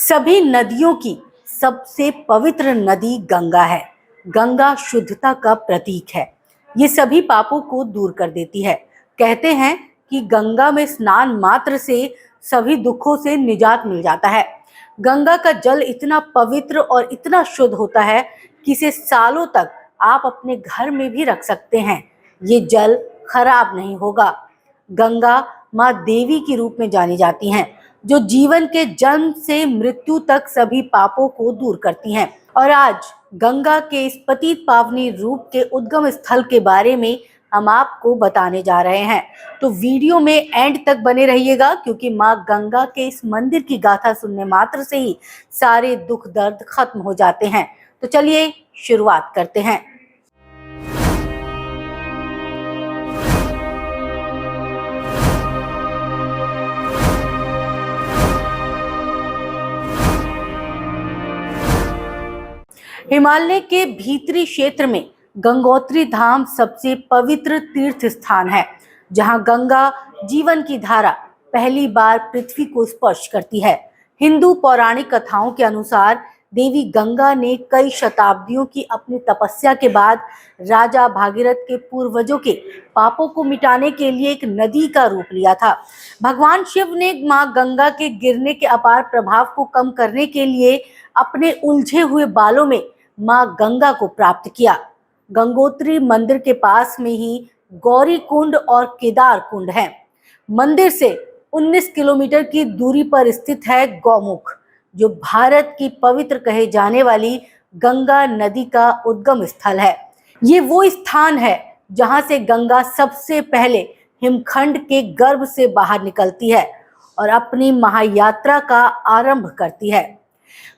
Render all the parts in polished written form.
सभी नदियों की सबसे पवित्र नदी गंगा है। गंगा शुद्धता का प्रतीक है। ये सभी पापों को दूर कर देती है। कहते हैं कि गंगा में स्नान मात्र से सभी दुखों से निजात मिल जाता है। गंगा का जल इतना पवित्र और इतना शुद्ध होता है कि इसे सालों तक आप अपने घर में भी रख सकते हैं। ये जल खराब नहीं होगा। गंगा माँ देवी के रूप में जानी जाती हैं, जो जीवन के जन्म से मृत्यु तक सभी पापों को दूर करती हैं। और आज गंगा के इस पतित पावनी रूप के उद्गम स्थल के बारे में हम आपको बताने जा रहे हैं। तो वीडियो में एंड तक बने रहिएगा, क्योंकि माँ गंगा के इस मंदिर की गाथा सुनने मात्र से ही सारे दुख दर्द खत्म हो जाते हैं। तो चलिए शुरुआत करते हैं। हिमालय के भीतरी क्षेत्र में गंगोत्री धाम सबसे पवित्र तीर्थ स्थान है, जहां गंगा जीवन की धारा पहली बार पृथ्वी को स्पर्श करती है। हिंदू पौराणिक कथाओं के अनुसार देवी गंगा ने कई शताब्दियों की अपनी तपस्या के बाद राजा भागीरथ के पूर्वजों के पापों को मिटाने के लिए एक नदी का रूप लिया था। भगवान शिव ने मां गंगा के गिरने के अपार प्रभाव को कम करने के लिए अपने उलझे हुए बालों में मां गंगा को प्राप्त किया। गंगोत्री मंदिर के पास में ही गौरी कुंड और केदार कुंड हैं। मंदिर से 19 किलोमीटर की दूरी पर स्थित है गौमुख, जो भारत की पवित्र कहे जाने वाली गंगा नदी का उद्गम स्थल है। ये वो स्थान है जहां से गंगा सबसे पहले हिमखंड के गर्भ से बाहर निकलती है और अपनी महायात्रा का आरंभ करती है।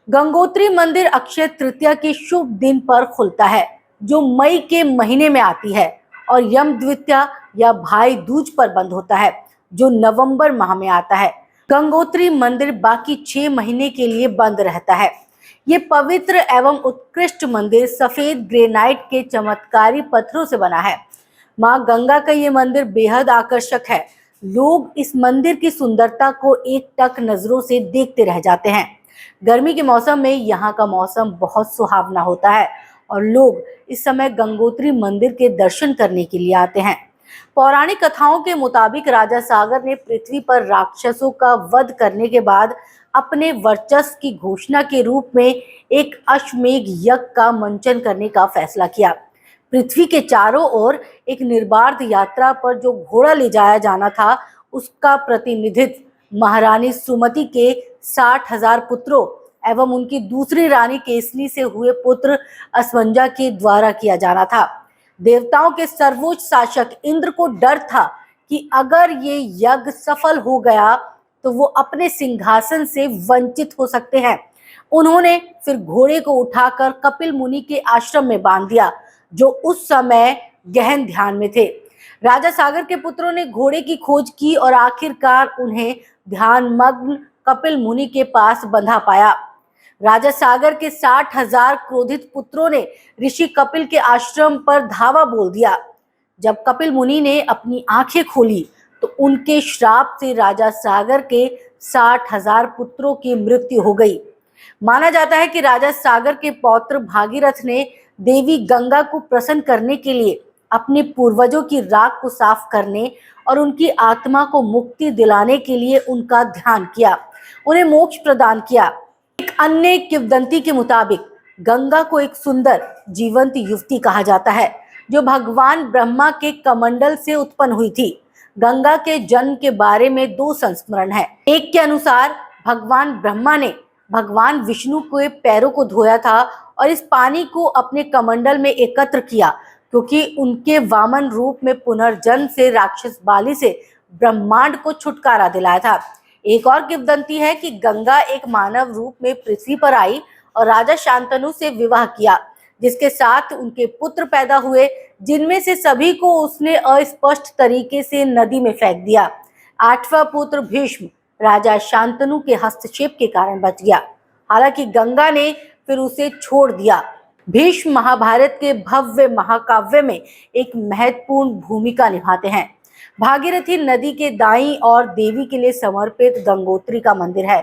गंगोत्री मंदिर अक्षय तृतीया के शुभ दिन पर खुलता है, जो मई के महीने में आती है, और यम द्वितीया या भाई दूज पर बंद होता है, जो नवंबर माह में आता है। गंगोत्री मंदिर बाकी 6 महीने के लिए बंद रहता है। ये पवित्र एवं उत्कृष्ट मंदिर सफेद ग्रेनाइट के चमत्कारी पत्थरों से बना है। मां गंगा का ये मंदिर बेहद आकर्षक है। लोग इस मंदिर की सुंदरता को एकटक नजरों से देखते रह जाते हैं। गर्मी के मौसम में यहाँ का मौसम बहुत सुहावना होता है और लोग इस समय गंगोत्री मंदिर के दर्शन करने के लिए आते हैं। पौराणिक कथाओं के मुताबिक राजा सागर ने पृथ्वी पर राक्षसों का वध करने के बाद अपने वर्चस्व की घोषणा के रूप में एक अश्वमेध यज्ञ का मंचन करने का फैसला किया। पृथ्वी के चारों ओर एक निर्बाध यात्रा पर जो घोड़ा ले जाया जाना था, उसका प्रतिनिधित्व महारानी सुमति के 60,000 पुत्रों एवं उनकी दूसरी रानी केसनी से हुए पुत्र अस्वंजा के द्वारा किया जाना था। देवताओं के सर्वोच्च शासक इंद्र को डर था कि अगर ये यज्ञ सफल हो गया तो वो अपने सिंहासन से वंचित हो सकते हैं। उन्होंने फिर घोड़े को उठाकर कपिल मुनि के आश्रम में बांध दिया, जो उस समय गहन ध्यान में थे। राजा सागर के पुत्रों ने घोड़े की खोज की और आखिरकार उन्हें ध्यानमग्न कपिल मुनि के पास बंधा पाया। राजा सागर के 60,000 क्रोधित पुत्रों ने ऋषि कपिल के आश्रम पर धावा बोल दिया। जब कपिल मुनि ने अपनी आंखें खोली तो उनके श्राप से राजा सागर के 60,000 पुत्रों की मृत्यु हो गई। माना जाता है कि राजा सागर के पौत्र भागीरथ ने देवी गंगा को प्रसन्न करने के लिए अपने पूर्वजों की राख को साफ करने और उनकी आत्मा को मुक्ति दिलाने के लिए उनका ध्यान किया, उन्हें मोक्ष प्रदान किया। एक अन्य किंवदंती के मुताबिक गंगा को एक सुंदर जीवंत युवती कहा जाता है, जो भगवान ब्रह्मा के कमंडल से उत्पन्न हुई थी। गंगा के जन्म के बारे में 2 संस्मरण है। एक के अनुसार भगवान ब्रह्मा ने भगवान विष्णु के पैरों को धोया था और इस पानी को अपने कमंडल में एकत्र किया, क्योंकि उनके वामन रूप में पुनर्जन्म से राक्षस बाली से ब्रह्मांड को छुटकारा दिलाया था। एक और किंवदंती है कि गंगा एक मानव रूप में पृथ्वी पर आई और राजा शांतनु से विवाह किया, जिसके साथ उनके पुत्र पैदा हुए, जिनमें से सभी को उसने अस्पष्ट तरीके से नदी में फेंक दिया। 8वां पुत्र भीष्म राजा शांतनु के हस्तक्षेप के कारण बच गया। हालांकि गंगा ने फिर उसे छोड़ दिया। भीष्म महाभारत के भव्य महाकाव्य में एक महत्वपूर्ण भूमिका निभाते हैं। भागीरथी नदी के दाईं और देवी के लिए समर्पित गंगोत्री का मंदिर है।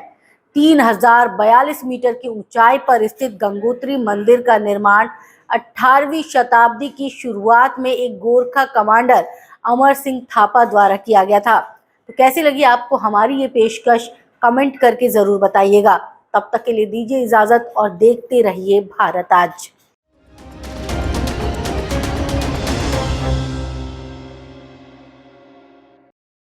3042 मीटर की ऊंचाई पर स्थित गंगोत्री मंदिर का निर्माण 18वीं शताब्दी की शुरुआत में एक गोरखा कमांडर अमर सिंह थापा द्वारा किया गया था। तो कैसी लगी आपको हमारी ये पेशकश, कमेंट करके जरूर बताइएगा। तब तक के लिए दीजिए इजाजत और देखते रहिए भारत आज।